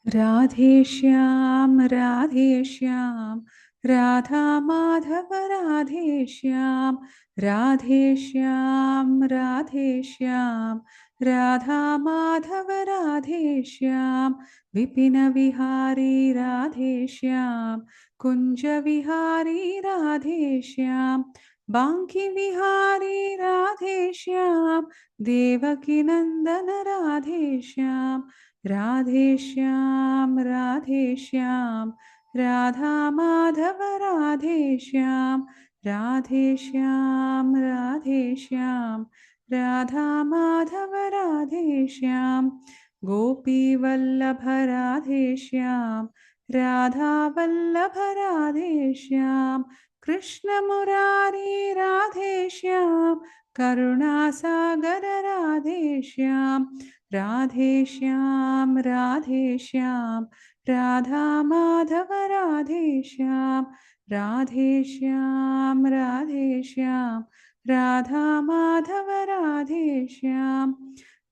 राधेश्याम राधेश्याम राधा माधव राधेश्याम राधेश्याम राधेश्याम राधा माधव राधेश्याम विपिन विहारी राधेश्याम कुंज विहारी राधेश्याम बांकी विहारी राधेश्याम देवकी नंदन राधेश्याम राधेश्याम राधेश्याम राधा माधव राधेश्याम राधेश्याम राधेश्याम राधा माधव राधेश्याम गोपी वल्लभ राधेश्याम राधा वल्लभ राधेश्याम कृष्ण मुरारी राधेश्याम करुणासागर राधेश्याम राधेश्याम राधेश्याम राधा माधव राधेश्याम राधेश्याम राधेश्याम राधा माधव राधेश्याम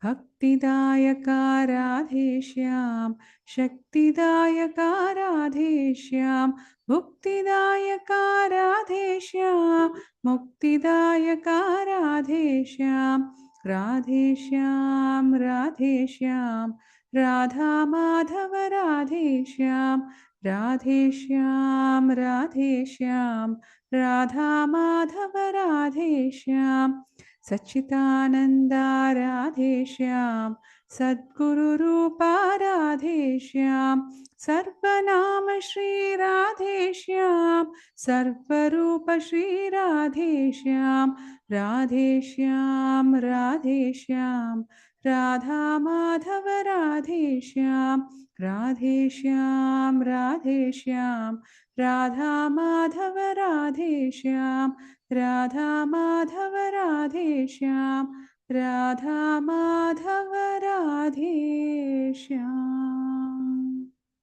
भक्तिदायका राधेश्याम शक्तिदायका राधेश्याम मुक्तिदायका राधेश्याम मुक्तिदायका राधेश्याम राधेश्याम राधेश्याम राधा माधव राधेश्याम राधेश्याम राधेश्याम राधा माधव राधेश्याम सच्चिदानंदा राधेश्याम सद्गुरु रूपा राधेश्याम सर्वनाम श्री राधेश्याम सर्वरूप श्री राधेश्याम राधेश्याम राधेश्याम राधा माधव राधेश्याम राधेश्याम राधेश्याम राधा माधव राधेश्याम राधा माधव राधेश्याम राधा माधव राधेश्याम।